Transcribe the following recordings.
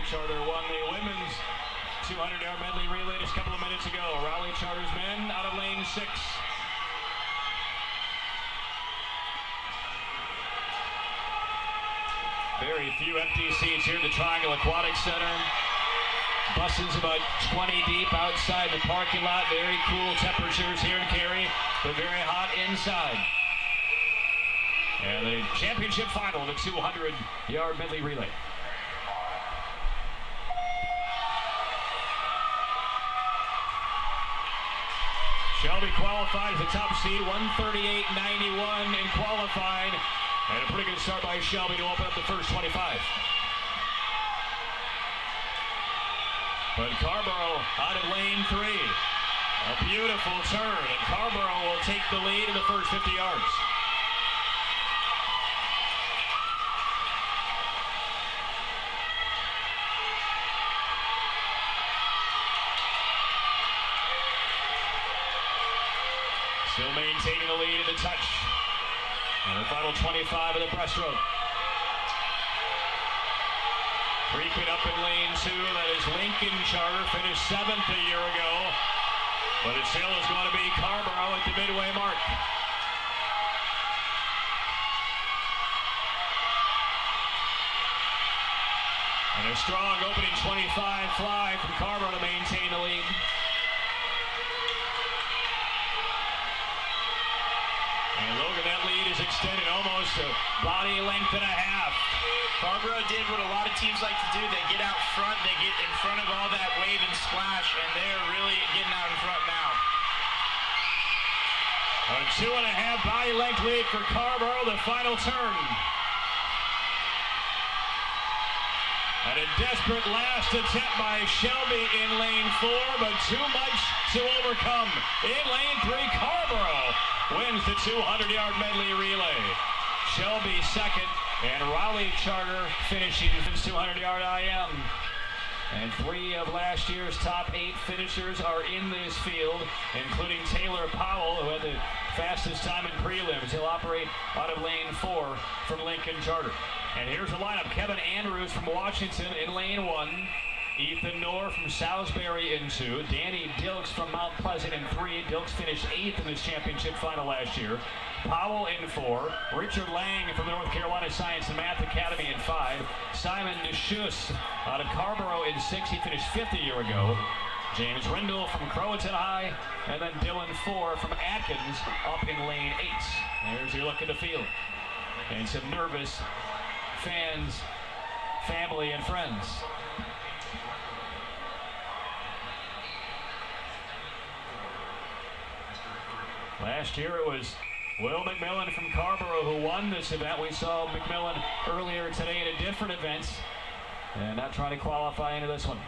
Charter won the women's 200-yard medley relay just a couple of minutes ago. Raleigh Charter's men out of lane 6. Very few empty seats here at the Triangle Aquatic Center. Buses about 20 deep outside the parking lot. Very cool temperatures here in Cary, but very hot inside. And the championship final of the 200-yard medley relay. Shelby qualified as the top seed, 138.91 in qualifying. And a pretty good start by Shelby to open up the first 25. But Carrboro out of lane 3. A beautiful turn, and Carrboro will take the lead in the first 50 yards. Still maintaining the lead in the touch. And the final 25 of the breaststroke. Creeping up in lane 2, that is Lincoln Charter, finished 7th a year ago. But it still is going to be Carrboro at the midway mark. And a strong opening 25 fly from Carrboro to maintain the lead. And Logan, that lead is extended almost a body length and a half. Carrboro did what a lot of teams like to do. They get out front, they get in front of all that wave and splash, and they're really getting out in front now. A 2.5 body length lead for Carrboro, the final turn. And a desperate last attempt by Shelby in lane 4, but too much to overcome. In lane 3, Carrboro wins the 200-yard medley relay. Shelby second, and Raleigh Charter finishing his 200-yard IM. And 3 of last year's top 8 finishers are in this field, including Taylor Powell, who had the fastest time in prelims. He'll operate out of lane 4 from Lincoln Charter. And here's the lineup. Kevin Andrews from Washington in lane 1. Ethan Knorr from Salisbury in 2. Danny Dilks from Mount Pleasant in 3. Dilks finished 8th in this championship final last year. Powell in 4. Richard Lang from the North Carolina Science and Math Academy in 5. Simon Deschutes out of Carrboro in 6. He finished 5th a year ago. James Rindle from Croatan High. And then Dylan Four from Atkins up in lane 8. There's your look at the field. And some nervous fans, family, and friends. Last year it was Will McMillan from Carrboro who won this event. We saw McMillan earlier today in a different event, and not trying to qualify into this one.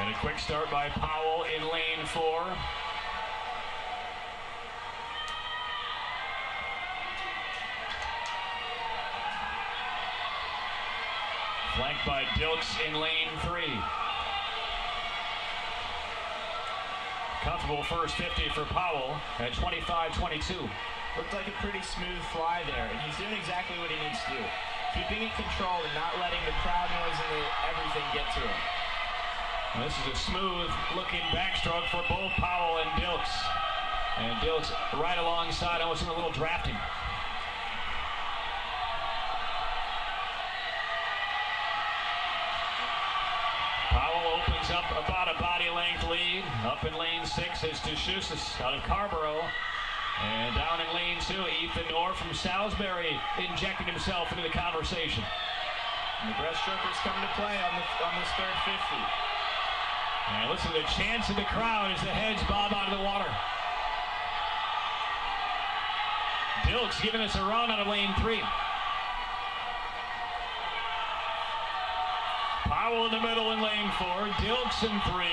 And a quick start by Powell in lane 4. Flanked by Dilks in lane 3. Comfortable first 50 for Powell at 25.22. Looked like a pretty smooth fly there, and he's doing exactly what he needs to do. Keeping it controlled and not letting the crowd noise and everything get to him. Well, this is a smooth looking backstroke for both Powell and Dilks. And Dilks right alongside, almost in a little drafting. Powell opens up about a body length lead. Up in lane 6 is Deschutes out of Carrboro. And down in lane 2, Ethan Knorr from Salisbury injecting himself into the conversation. And the breaststrokers coming to play on this third 50. And listen to the chants of the crowd as the heads bob out of the water. Dilks giving us a run out of lane 3. Powell in the middle in lane 4, Dilks in 3,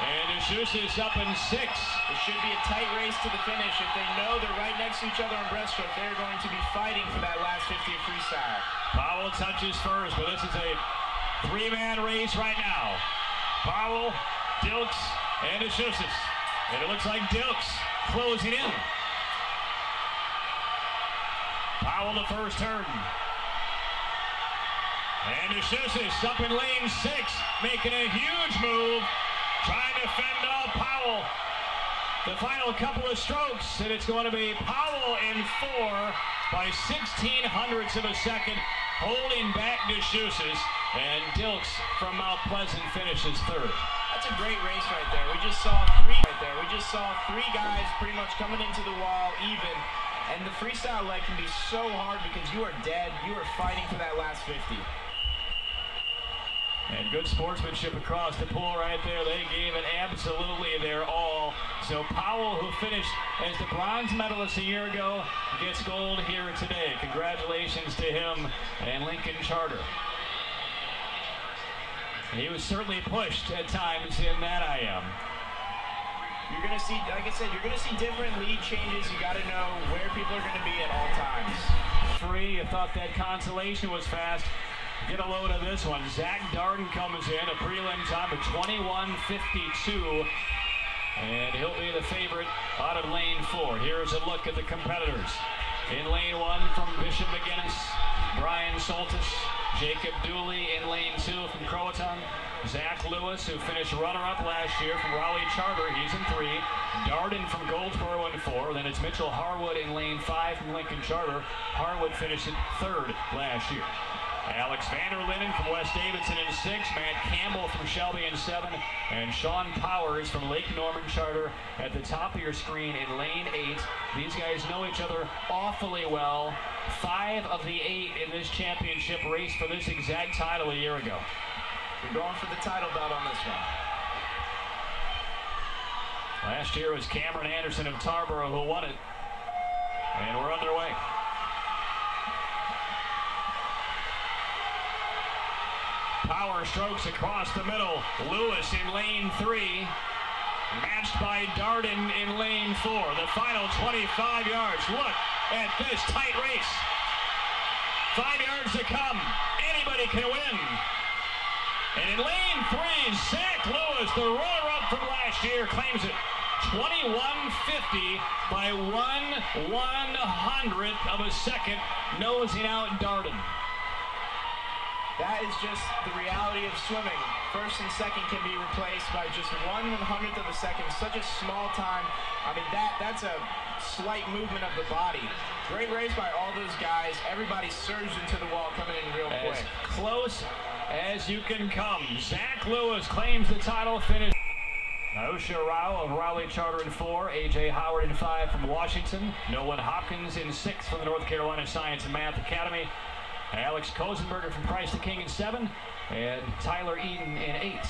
and Deschutes is up in 6. It should be a tight race to the finish. If they know they're right next to each other on breaststroke, they're going to be fighting for that last 50 of freestyle. Powell touches first, but this is a 3-man race right now. Powell, Dilks, and Deschutes. And it looks like Dilks closing in. Powell the first turn. And DeShussis up in lane 6, making a huge move, trying to fend off Powell. The final couple of strokes, and it's going to be Powell in 4 by 1600ths of a second, holding back DeShussis, and Dilks from Mount Pleasant finishes third. That's a great race right there. We just saw three guys pretty much coming into the wall even. And the freestyle leg can be so hard because you are dead. You are fighting for that last 50. And good sportsmanship across the pool right there. They gave it absolutely their all. So Powell, who finished as the bronze medalist a year ago, gets gold here today. Congratulations to him and Lincoln Charter. He was certainly pushed at times in that IM. You're going to see, like I said, you're going to see different lead changes. You got to know where people are going to be at all times. 3, you thought that consolation was fast. Get a load of this one. Zach Darden comes in, a prelim time of 21:52. And he'll be the favorite out of lane 4. Here's a look at the competitors. In lane 1 from Bishop McGuinness, Brian Soltis. Jacob Dooley in lane 2 from Croatan. Zach Lewis, who finished runner-up last year from Raleigh Charter, he's in 3. Darden from Goldsboro in 4. Then it's Mitchell Harwood in lane 5 from Lincoln Charter. Harwood finished in 3rd last year. Alex Vanderlinden from West Davidson in 6. Matt Campbell from Shelby in 7. And Sean Powers from Lake Norman Charter at the top of your screen in lane 8. These guys know each other awfully well. 5 of the 8 in this championship race for this exact title a year ago. We're going for the title belt on this one. Last year was Cameron Anderson of Tarboro who won it. And we're underway. Power strokes across the middle. Lewis in lane 3. Matched by Darden in lane 4. The final 25 yards. Look at this tight race. 5 yards to come. Anybody can win. And in lane 3, Zach Lewis, the runner-up from last year, claims it. 21:50 by 1/100th of a second, nosing out Darden. That is just the reality of swimming. First and second can be replaced by just 1/100th of a second. Such a small time. I mean, that's a slight movement of the body. Great race by all those guys. Everybody surged into the wall coming in real quick. As close as you can come. Zach Lewis claims the title finish. Osha Rao of Raleigh Charter in 4. A.J. Howard in 5 from Washington. Nolan Hopkins in 6 from the North Carolina Science and Math Academy. Alex Kosenberger from Christ the King in 7, and Tyler Eden in 8.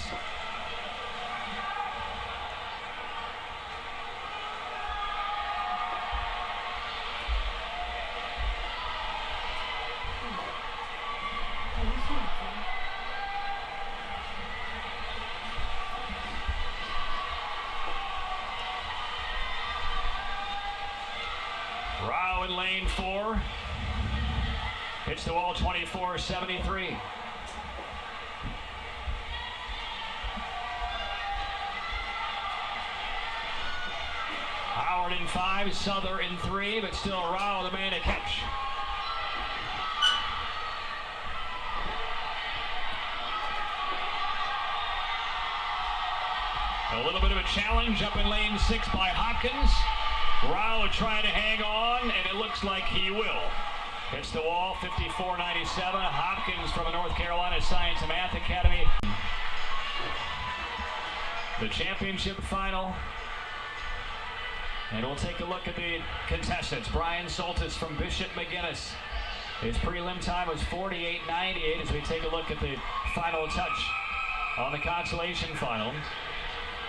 Rao in lane 4. Hits the wall 24:73. Howard in 5, Souther in 3, but still Rao the man to catch. A little bit of a challenge up in lane 6 by Hopkins. Rao trying to hang on, and it looks like he will. Hits the wall, 54:97. Hopkins from the North Carolina Science and Math Academy. The championship final. And we'll take a look at the contestants. Brian Soltis from Bishop McGuinness. His prelim time was 48:98 as we take a look at the final touch on the consolation final.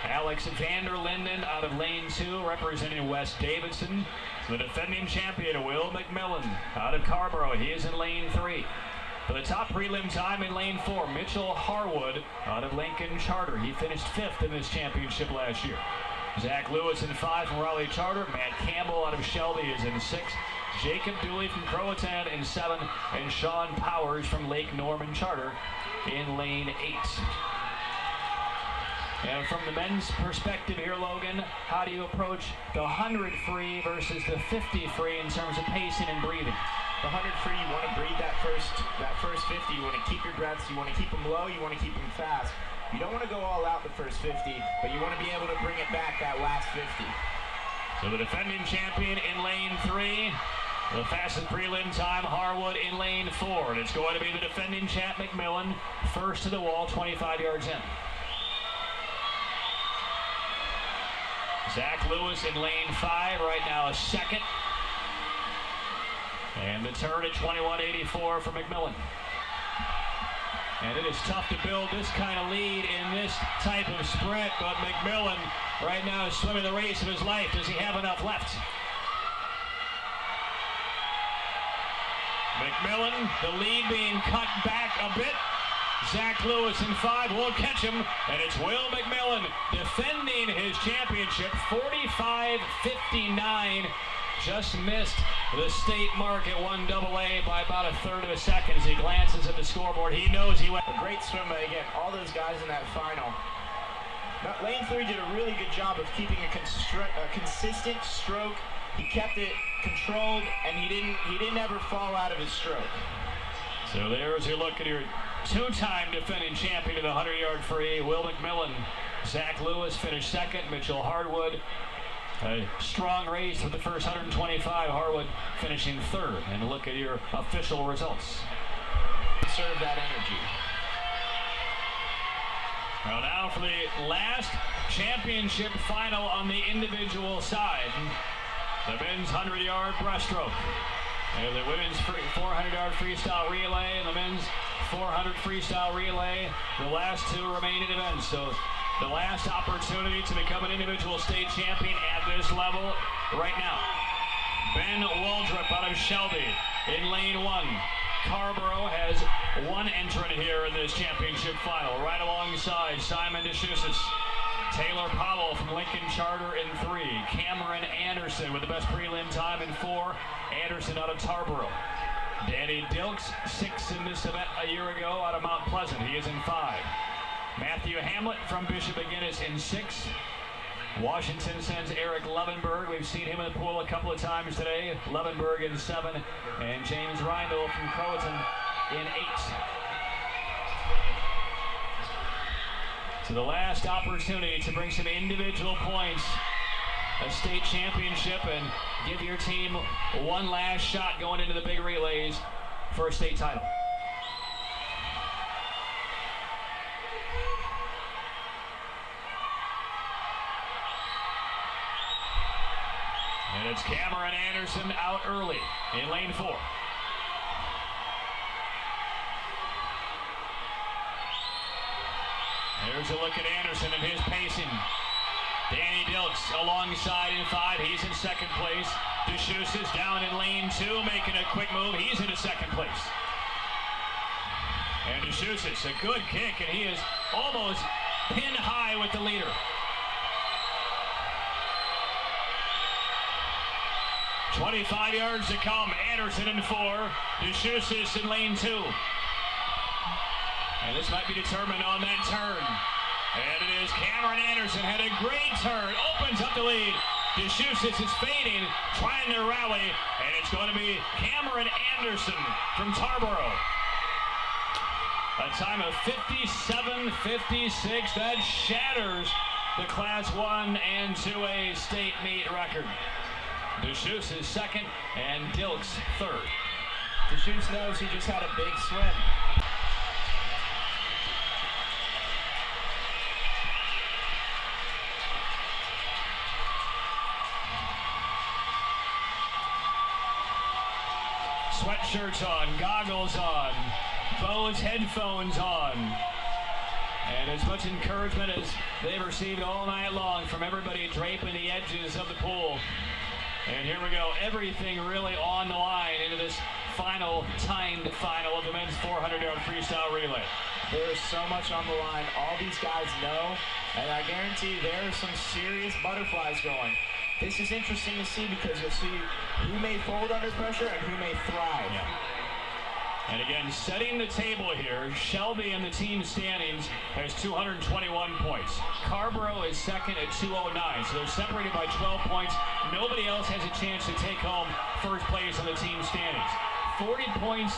Alex Vanderlinden out of lane 2 representing West Davidson. The defending champion, Will McMillan, out of Carborough. He is in lane 3. For the top prelim time in lane 4, Mitchell Harwood out of Lincoln Charter. He finished 5th in this championship last year. Zach Lewis in 5 from Raleigh Charter. Matt Campbell out of Shelby is in 6. Jacob Dooley from Croatan in 7. And Sean Powers from Lake Norman Charter in lane 8. And from the men's perspective here, Logan, how do you approach the 100 free versus the 50 free in terms of pacing and breathing? the 100 free, you want to breathe that first 50. You want to keep your breaths. You want to keep them low. You want to keep them fast. You don't want to go all out the first 50, but you want to be able to bring it back that last 50. So the defending champion in lane 3, the fastest prelim time, Harwood in lane 4. And it's going to be the defending champ, McMillan, first to the wall, 25 yards in. Zach Lewis in lane 5, right now second. And the turn at 21.84 for McMillan. And it is tough to build this kind of lead in this type of sprint, but McMillan right now is swimming the race of his life. Does he have enough left? McMillan, the lead being cut back a bit. Zach Lewis in 5 won't catch him, and it's Will McMillan defending his championship, 45.59. Just missed the state mark at 1AA by about a third of a second as he glances at the scoreboard. He knows he went. A great swim by, again, all those guys in that final. Lane 3 did a really good job of keeping a consistent stroke. He kept it controlled, and he didn't ever fall out of his stroke. So there's your look at your two-time defending champion of the 100-yard free, Will McMillan. Zach Lewis finished second. Mitchell Harwood, a strong race with the first 125. Harwood finishing third. And look at your official results. Conserve that energy. Well, now for the last championship final on the individual side. The men's 100-yard breaststroke. And the women's 400-yard freestyle relay and the men's 400 freestyle relay, the last two remaining events. So the last opportunity to become an individual state champion at this level right now. Ben Waldrop out of Shelby in lane 1. Carrboro has one entrant here in this championship final, right alongside Simon DeShusas. Taylor Powell from Lincoln Charter in 3. Cameron Anderson with the best prelim time in 4. Anderson out of Tarboro. Danny Dilks, 6 in this event a year ago out of Mount Pleasant. He is in 5. Matthew Hamlet from Bishop McGuinness in 6. Washington sends Eric Levenberg. We've seen him in the pool a couple of times today. Levenberg in 7. And James Reindl from Croatan in 8. So the last opportunity to bring some individual points, a state championship, and give your team one last shot going into the big relays for a state title. And it's Cameron Anderson out early in lane 4. There's a look at Anderson and his pacing. Danny Dilks alongside in 5. He's in second place. DeShusas down in lane 2, making a quick move. He's into second place. And DeShusas, a good kick, and he is almost pin high with the leader. "25 yards to come. Anderson in 4. DeShusas in lane 2. And this might be determined on that turn. And it is Cameron Anderson, had a great turn, opens up the lead. DeShusas is fading, trying to rally, and it's going to be Cameron Anderson from Tarboro. A time of 57.56. That shatters the Class 1 and 2A state meet record. DeShusas is second, and Dilks third. DeShusas knows he just had a big swim. Sweatshirts on, goggles on, Bose headphones on. And as much encouragement as they've received all night long from everybody draping the edges of the pool. And here we go, everything really on the line into this final, timed final of the men's 400-yard freestyle relay. There is so much on the line. All these guys know, and I guarantee there are some serious butterflies going. This is interesting to see because you'll see who may fold under pressure and who may thrive. Yeah. And again, setting the table here, Shelby in the team standings has 221 points. Carrboro is second at 209, so they're separated by 12 points. Nobody else has a chance to take home first place in the team standings. 40 points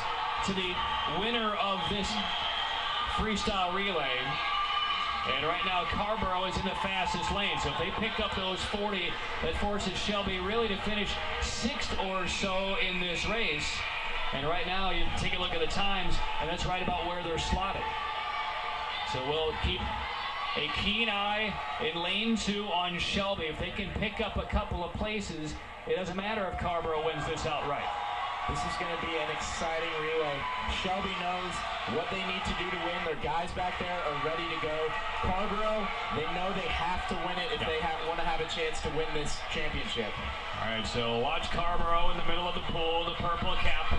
to the winner of this freestyle relay. And right now, Carrboro is in the fastest lane. So if they pick up those 40, that forces Shelby really to finish 6th or so in this race. And right now, you take a look at the times, and that's right about where they're slotted. So we'll keep a keen eye in lane 2 on Shelby. If they can pick up a couple of places, it doesn't matter if Carrboro wins this outright. This is going to be an exciting relay. Shelby knows what they need to do to win. Their guys back there are ready to go. Carrboro, they know they have to win it if they want to have a chance to win this championship. All right, so watch Carrboro in the middle of the pool, the purple cap.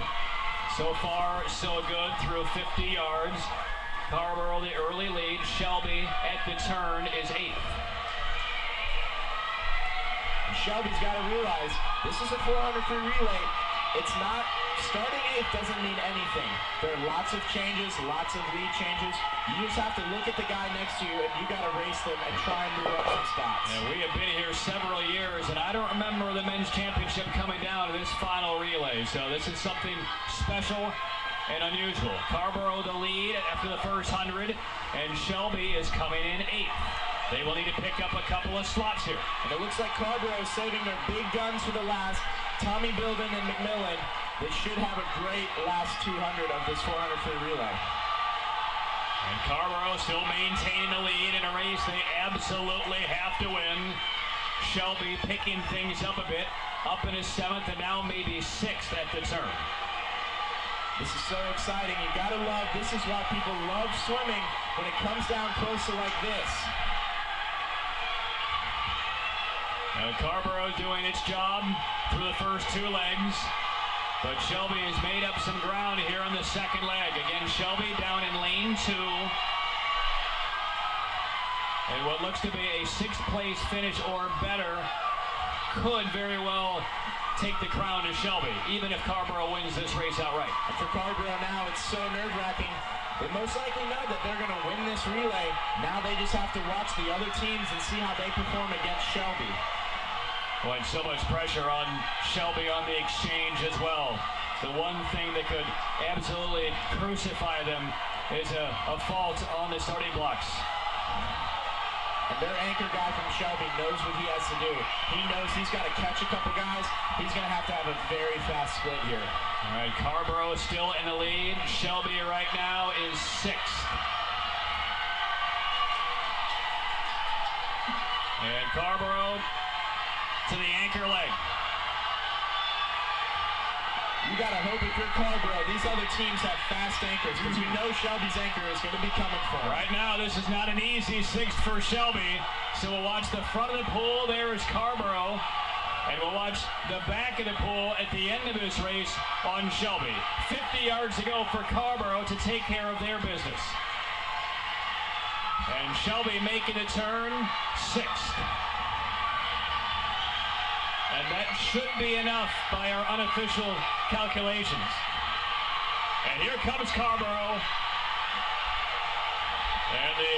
So far, so good through 50 yards. Carrboro, the early lead. Shelby at the turn is 8th. And Shelby's got to realize this is a 400 free relay. It's not, starting 8th doesn't mean anything. There are lots of changes, lots of lead changes. You just have to look at the guy next to you and you got to race them and try and move up some spots. Yeah, we have been here several years, and I don't remember the men's championship coming down to this final relay. So this is something special and unusual. Carrboro the lead after the first 100, and Shelby is coming in 8th. They will need to pick up a couple of slots here. And it looks like Carrboro is saving their big guns for the last. Tommy Bilden and McMillan, they should have a great last 200 of this 400 free relay. And Carrboro still maintaining the lead in a race they absolutely have to win. Shelby picking things up a bit, up in his 7th and now maybe 6th at the turn. This is so exciting. You gotta love, this is why people love swimming when it comes down close to like this. Now Carrboro doing its job through the first 2 legs, but Shelby has made up some ground here on the second leg. Again, Shelby down in lane 2. And what looks to be a 6th place finish or better could very well take the crown to Shelby, even if Carrboro wins this race outright. And for Carrboro now, it's so nerve-wracking. They most likely know that they're going to win this relay. Now they just have to watch the other teams and see how they perform against Shelby. Boy, and so much pressure on Shelby on the exchange as well. The one thing that could absolutely crucify them is a fault on the starting blocks. And their anchor guy from Shelby knows what he has to do. He knows he's got to catch a couple guys. He's going to have a very fast split here. All right, Carrboro still in the lead. Shelby right now is 6th. And Carrboro to the anchor leg. You gotta hope if you're Carrboro, these other teams have fast anchors, because you know Shelby's anchor is going to be coming for him. Right now, this is not an easy 6th for Shelby. So we'll watch the front of the pool. There is Carrboro. And we'll watch the back of the pool at the end of this race on Shelby. 50 yards to go for Carrboro to take care of their business. And Shelby making a turn, 6th. And that should be enough by our unofficial calculations. And here comes Carrboro. And the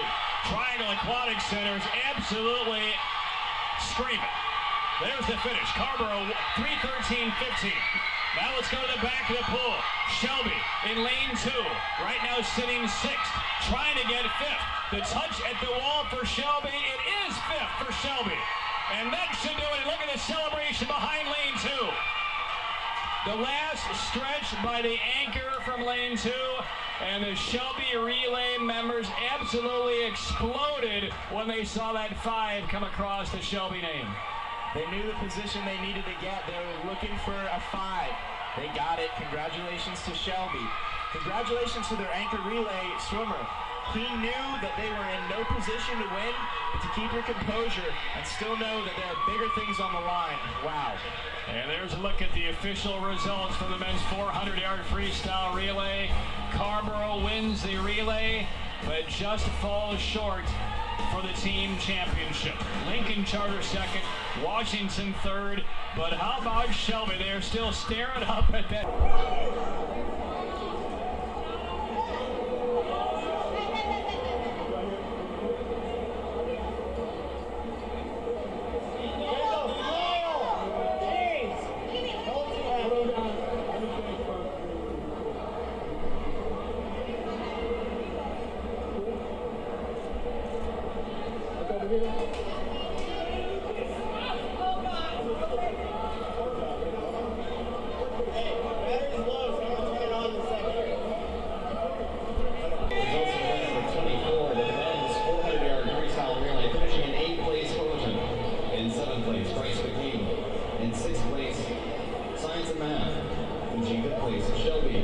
Triangle Aquatic Center is absolutely screaming. There's the finish. Carrboro, 3:13.15. Now let's go to the back of the pool. Shelby in lane 2. Right now sitting 6th, trying to get 5th. The touch at the wall for Shelby. It is 5th for Shelby. And that should do it. Look at the celebration behind lane 2. The last stretch by the anchor from lane 2. And the Shelby relay members absolutely exploded when they saw that 5 come across the Shelby name. They knew the position they needed to get. They were looking for a 5. They got it. Congratulations to Shelby. Congratulations to their anchor relay swimmer. He knew that they were in no position to win, but to keep your composure and still know that there are bigger things on the line. Wow. And there's a look at the official results for the men's 400-yard freestyle relay. Carrboro wins the relay, but just falls short for the team championship. Lincoln Charter 2nd, Washington 3rd, but how about Shelby? They're still staring up at that. In 6th place, Science and Math, finishing 5th place, Shelby.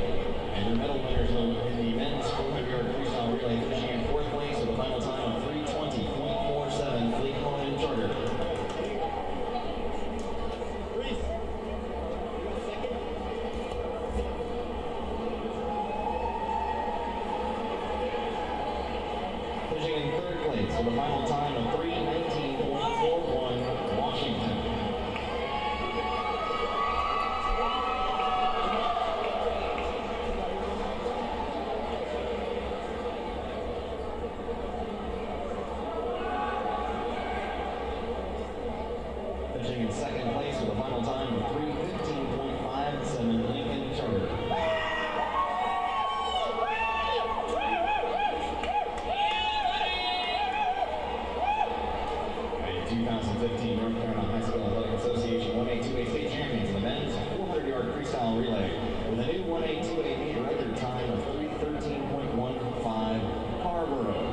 And your medal winners in the men's 400-yard freestyle relay, finishing in 4th place with a final time of 3:20.47, Fleet Home Charter. Finishing in 3rd place with a final time of 3:19.41, Washington. Finishing in 2nd place with a final time of 3:15.57, Lincoln Charter. A 2015 North Carolina High School Athletic Association 1A2A state champions in the men's 400-yard freestyle relay with a new 1A2A meet record time of 3:13.15, Harborough.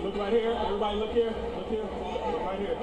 Look right here. Everybody look here. Look here. Look right here.